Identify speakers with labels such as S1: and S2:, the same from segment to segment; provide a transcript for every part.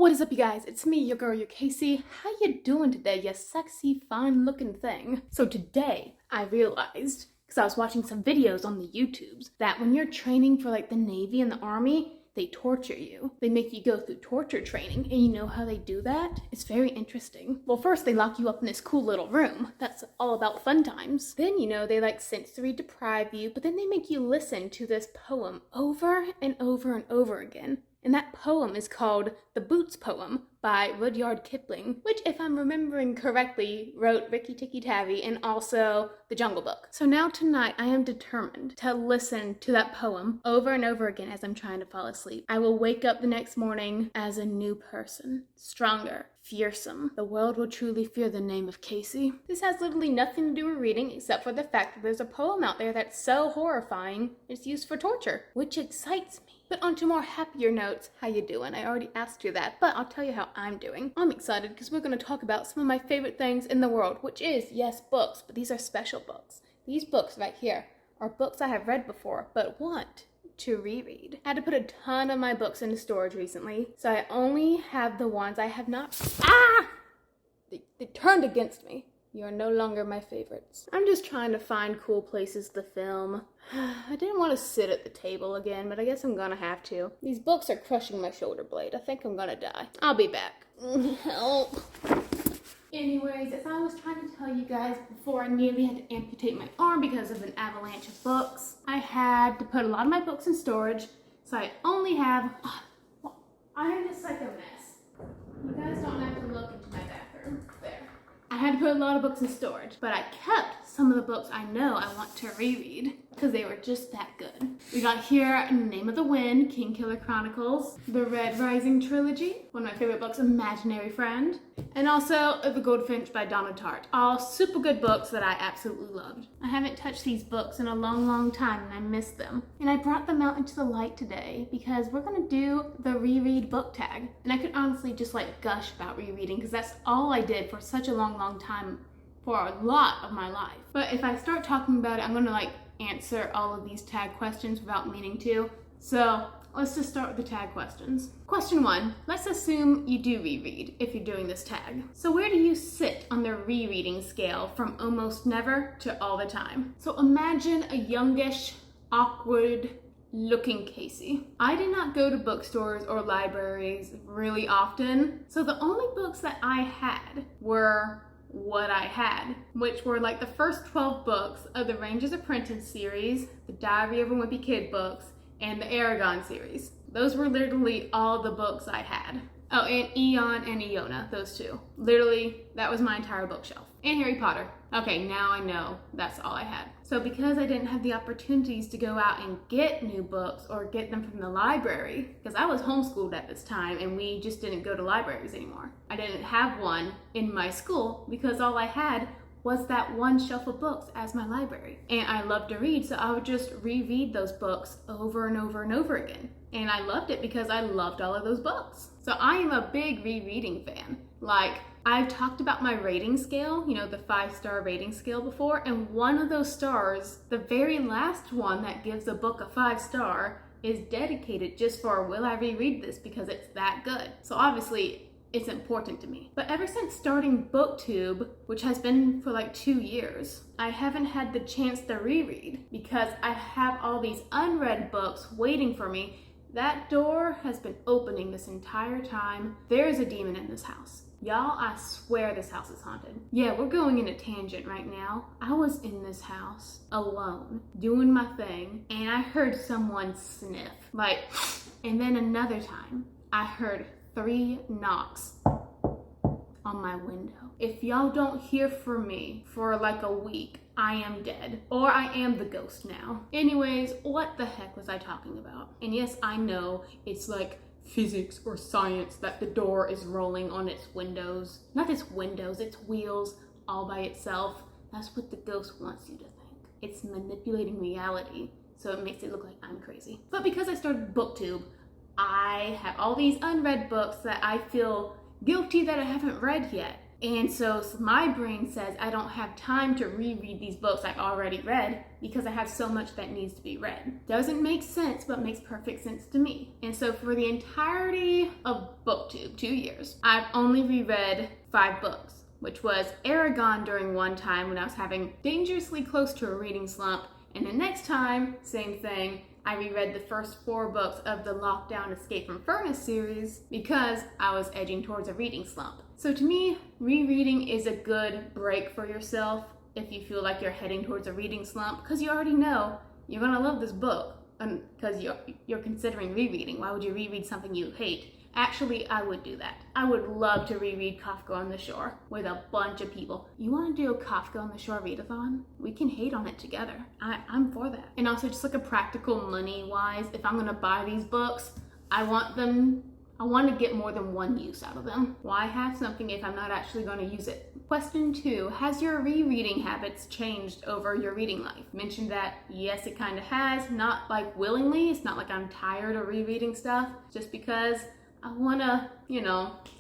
S1: What is up, you guys? It's me, your girl, your Casey. How you doing today, you sexy, fine-looking thing? So today, I realized, because I was watching some videos on the YouTubes, that when you're training for like the Navy and the Army, they torture you. They make you go through torture training, and you know how they do that? It's very interesting. Well, first they lock you up in this cool little room. That's all about fun times. Then, they like sensory deprive you, but then they make you listen to this poem over and over and over again. And that poem is called The Boots Poem by Rudyard Kipling, which, if I'm remembering correctly, wrote Rikki Tikki Tavi and also The Jungle Book. So now tonight I am determined to listen to that poem over and over again as I'm trying to fall asleep. I will wake up the next morning as a new person, stronger, fearsome. The world will truly fear the name of Casey. This has literally nothing to do with reading except for the fact that there's a poem out there that's so horrifying it's used for torture, which excites me. But on to more happier notes, how you doing? I already asked you that, but I'll tell you how I'm doing. I'm excited because we're going to talk about some of my favorite things in the world, which is, yes, books, but these are special books. These books right here are books I have read before, but want to reread. I had to put a ton of my books into storage recently, so I only have the ones I have not. They turned against me. You are no longer my favorites. I'm just trying to find cool places to film. I didn't want to sit at the table again, but I guess I'm gonna have to. These books are crushing my shoulder blade. I think I'm gonna die. I'll be back. Help. Anyways, as I was trying to tell you guys before, I nearly had to amputate my arm because of an avalanche of books. I had to put a lot of my books in storage, so I only have... I am just like a mess. You guys don't have to look into my bathroom. There. I had to put a lot of books in storage, but I kept some of the books I know I want to reread because they were just that good. We got here Name of the Wind, Kingkiller Chronicles, the Red Rising trilogy, one of my favorite books, Imaginary Friend, and also The Goldfinch by Donna Tartt. All super good books that I absolutely loved. I haven't touched these books in a long time and I miss them. And I brought them out into the light today because we're gonna do the Reread Book Tag. And I could honestly just like gush about rereading because that's all I did for such a long time for a lot of my life. But if I start talking about it, I'm gonna like answer all of these tag questions without meaning to. So let's just start with the tag questions. Question 1, let's assume you do reread if you're doing this tag. So where do you sit on the rereading scale from almost never to all the time? So imagine a youngish, awkward looking Casey. I did not go to bookstores or libraries really often, so the only books that I had were what I had, which were like the first 12 books of the Ranger's Apprentice series, the Diary of a Wimpy Kid books, and the Aragon series. Those were literally all the books I had. Oh, and Eon and Iona, those two. Literally, that was my entire bookshelf. And Harry Potter. Okay, now I know that's all I had. So because I didn't have the opportunities to go out and get new books or get them from the library, because I was homeschooled at this time and we just didn't go to libraries anymore. I didn't have one in my school because all I had was that one shelf of books as my library. And I loved to read, so I would just reread those books over and over and over again. And I loved it because I loved all of those books. So I am a big rereading fan. Like, I've talked about my rating scale, the 5-star rating scale before, and one of those stars, the very last one that gives a book a 5-star, is dedicated just for will I reread this because it's that good. So obviously, it's important to me. But ever since starting Booktube, which has been for like 2 years, I haven't had the chance to reread because I have all these unread books waiting for me. That door has been opening this entire time. There's a demon in this house. Y'all, I swear this house is haunted. Yeah, we're going in a tangent right now. I was in this house alone, doing my thing, and I heard someone sniff. And then another time, I heard 3 knocks on my window. If y'all don't hear from me for like a week, I am dead. Or I am the ghost now. Anyways, what the heck was I talking about? And yes, I know it's like physics or science that the door is rolling on its windows. Not its windows, its wheels all by itself. That's what the ghost wants you to think. It's manipulating reality, so it makes it look like I'm crazy. But because I started Booktube, I have all these unread books that I feel guilty that I haven't read yet. And so my brain says I don't have time to reread these books I've already read because I have so much that needs to be read. Doesn't make sense, but makes perfect sense to me. And so for the entirety of Booktube, 2 years, I've only reread 5 books, which was Aragon during one time when I was having dangerously close to a reading slump. And the next time, same thing, I reread the first 4 books of the Lockdown Escape from Furnace series because I was edging towards a reading slump. So to me, rereading is a good break for yourself if you feel like you're heading towards a reading slump, because you already know you're gonna love this book because you're considering rereading. Why would you reread something you hate? Actually, I would do that. I would love to reread Kafka on the Shore with a bunch of people. You want to do a Kafka on the Shore readathon? We can hate on it together. I'm for that. And also just like a practical money-wise, if I'm gonna buy these books, I want to get more than one use out of them. Why have something if I'm not actually going to use it? Question 2, has your rereading habits changed over your reading life? Mentioned that, yes, it kind of has. Not like willingly. It's not like I'm tired of rereading stuff, just because I want to,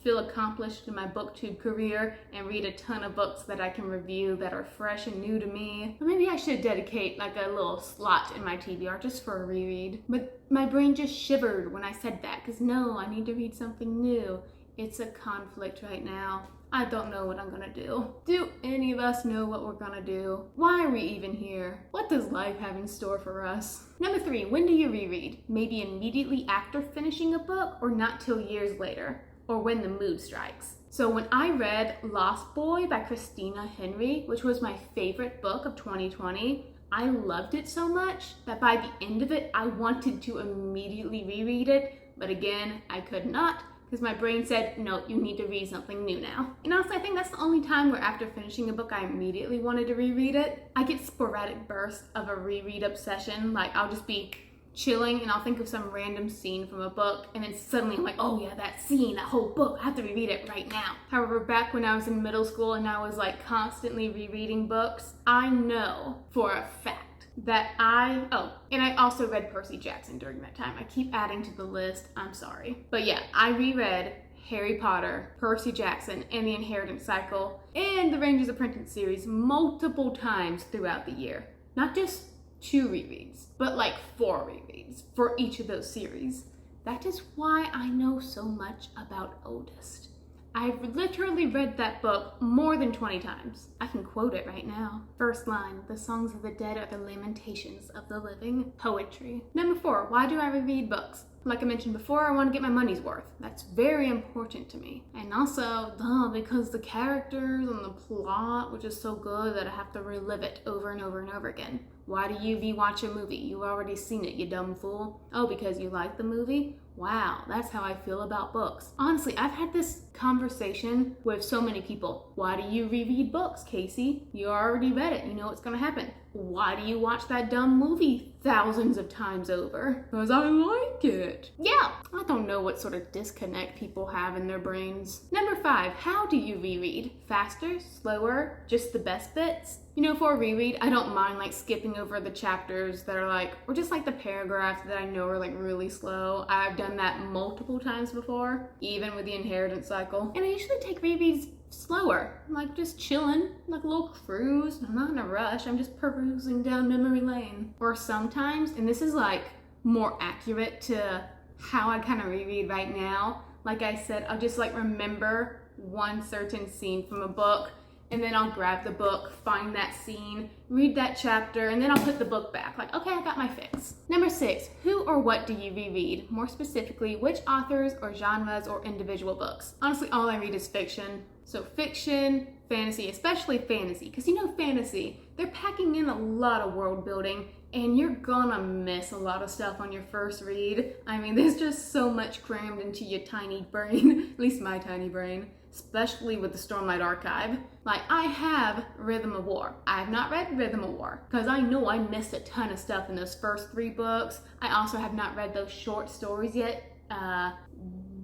S1: feel accomplished in my Booktube career and read a ton of books that I can review that are fresh and new to me. Or maybe I should dedicate like a little slot in my TBR just for a reread. But my brain just shivered when I said that, because no, I need to read something new. It's a conflict right now. I don't know what I'm gonna do. Do any of us know what we're gonna do? Why are we even here? What does life have in store for us? Number 3, when do you reread? Maybe immediately after finishing a book, or not till years later, or when the mood strikes. So when I read Lost Boy by Christina Henry, which was my favorite book of 2020, I loved it so much that by the end of it, I wanted to immediately reread it, but again, I could not, because my brain said, no, you need to read something new now. And honestly, I think that's the only time where after finishing a book, I immediately wanted to reread it. I get sporadic bursts of a reread obsession. Like, I'll just be chilling and I'll think of some random scene from a book, and then suddenly I'm like, oh yeah, that scene, that whole book, I have to reread it right now. However, back when I was in middle school and I was like constantly rereading books, I know for a fact that and I also read Percy Jackson during that time. I keep adding to the list, I'm sorry. But yeah, I reread Harry Potter, Percy Jackson, and the Inheritance Cycle, and the Ranger's Apprentice series multiple times throughout the year. Not just 2 rereads, but like 4 rereads for each of those series. That is why I know so much about Oldest. I've literally read that book more than 20 times. I can quote it right now. First line, the songs of the dead are the lamentations of the living. Poetry. Number 4, why do I reread books? Like I mentioned before, I want to get my money's worth. That's very important to me. And also, because the characters and the plot, which is so good that I have to relive it over and over and over again. Why do you rewatch a movie? You've already seen it, you dumb fool. Oh, because you like the movie? Wow, that's how I feel about books. Honestly, I've had this conversation with so many people. Why do you reread books, Casey? You already read it. You know what's gonna happen. Why do you watch that dumb movie thousands of times over? Because I like it. Yeah, I don't know what sort of disconnect people have in their brains. Number 5, how do you reread? Faster, slower, just the best bits? For a reread, I don't mind like skipping over the chapters that are like, or just like the paragraphs that I know are like really slow. I've done that multiple times before, even with the Inheritance Cycle. And I usually take rereads slower, like just chilling, like a little cruise. I'm not in a rush, I'm just perusing down memory lane. Or sometimes, and this is like more accurate to how I kind of reread right now, like I said, I'll just like remember one certain scene from a book, and then I'll grab the book, find that scene, read that chapter, and then I'll put the book back. Like, okay, I got my fix. Number 6, who or what do you reread? More specifically, which authors or genres or individual books? Honestly, all I read is fiction. So fiction, fantasy, especially fantasy, because fantasy, they're packing in a lot of world building, and you're gonna miss a lot of stuff on your first read. I mean, there's just so much crammed into your tiny brain, at least my tiny brain, especially with the Stormlight Archive. Like, I have Rhythm of War. I have not read Rhythm of War, because I know I missed a ton of stuff in those first 3 books. I also have not read those short stories yet.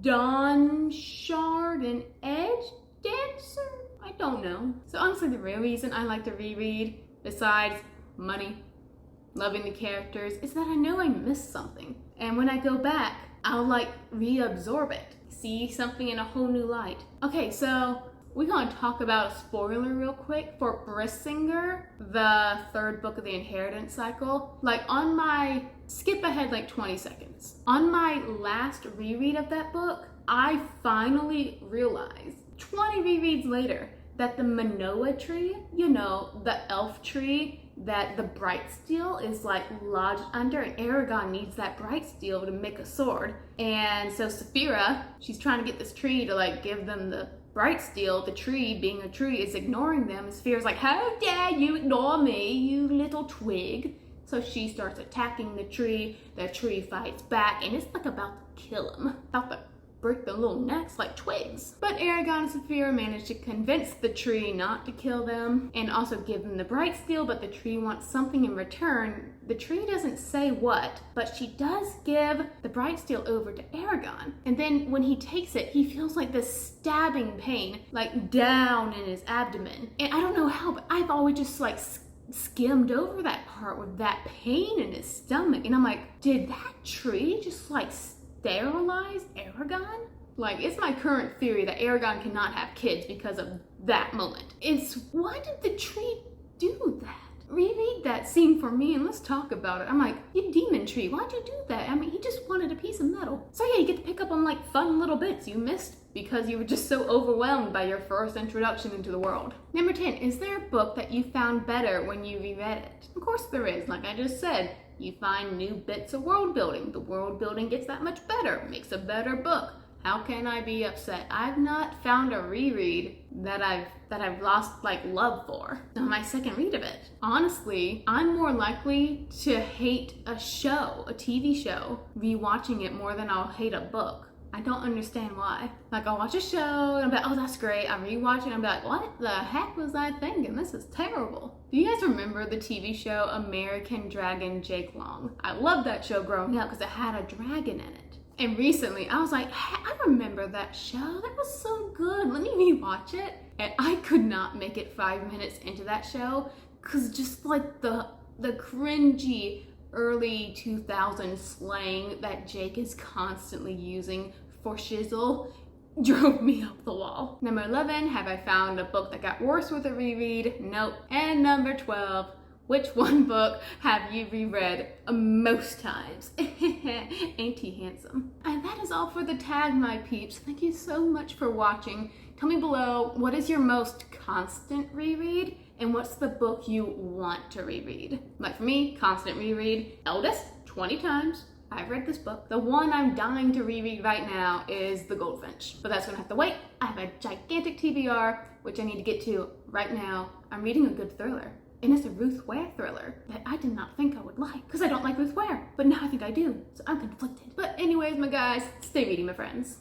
S1: Dawn Shard and Edge Dancer? I don't know. So honestly, the real reason I like to reread, besides money, loving the characters, is that I know I missed something. And when I go back, I'll like reabsorb it, see something in a whole new light. Okay, so we're gonna talk about a spoiler real quick for Brissinger, the third book of the inheritance cycle. Like on my, skip ahead like 20 seconds. On my last reread of that book, I finally realized, 20 rereads later, that the Manoa tree, you know, the elf tree that the bright steel is like lodged under, and Aragon needs that bright steel to make a sword. And so Saphira, she's trying to get this tree to like give them the bright steel. The tree, being a tree, is ignoring them. And Saphira's like, how dare you ignore me, you little twig. So she starts attacking the tree. The tree fights back, and it's like about to kill him, about to break their little necks like twigs. But Aragon and Saphira manage to convince the tree not to kill them and also give them the bright steel, but the tree wants something in return. The tree doesn't say what, but she does give the bright steel over to Aragon. And then when he takes it, he feels like this stabbing pain, like down in his abdomen. And I don't know how, but I've always just like skimmed over that part with that pain in his stomach. And I'm like, did that tree just like sterilize Aragon? Like, it's my current theory that Aragon cannot have kids because of that moment. It's, why did the tree do that? Reread that scene for me and let's talk about it. I'm like, you demon tree, why'd you do that? I mean, he just wanted a piece of metal. So yeah, you get to pick up on like fun little bits you missed because you were just so overwhelmed by your first introduction into the world. Number 10, is there a book that you found better when you reread it? Of course there is, like I just said. You find new bits of world building. The world building gets that much better, makes a better book. How can I be upset? I've not found a reread that I've lost like love for on my second read of it. Honestly, I'm more likely to hate a show, a TV show, rewatching it more than I'll hate a book. I don't understand why. Like, I'll watch a show and I'm like, oh, that's great. I'm rewatching and I'm like, what the heck was I thinking? This is terrible. Do you guys remember the TV show American Dragon Jake Long? I loved that show growing up because it had a dragon in it. And recently I was like, hey, I remember that show. That was so good. Let me rewatch it. And I could not make it 5 minutes into that show because just like the cringy early 2000s slang that Jake is constantly using for shizzle drove me up the wall. Number 11, have I found a book that got worse with a reread? Nope. And number 12, which one book have you reread most times? Ain't he handsome? And that is all for the tag, my peeps. Thank you so much for watching. Tell me below, what is your most constant reread? And what's the book you want to reread? Like for me, constant reread, Eldest, 20 times. I've read this book. The one I'm dying to reread right now is The Goldfinch, but that's gonna have to wait. I have a gigantic TBR, which I need to get to right now. I'm reading a good thriller, and it's a Ruth Ware thriller that I did not think I would like, because I don't like Ruth Ware, but now I think I do, so I'm conflicted. But anyways, my guys, stay reading, my friends.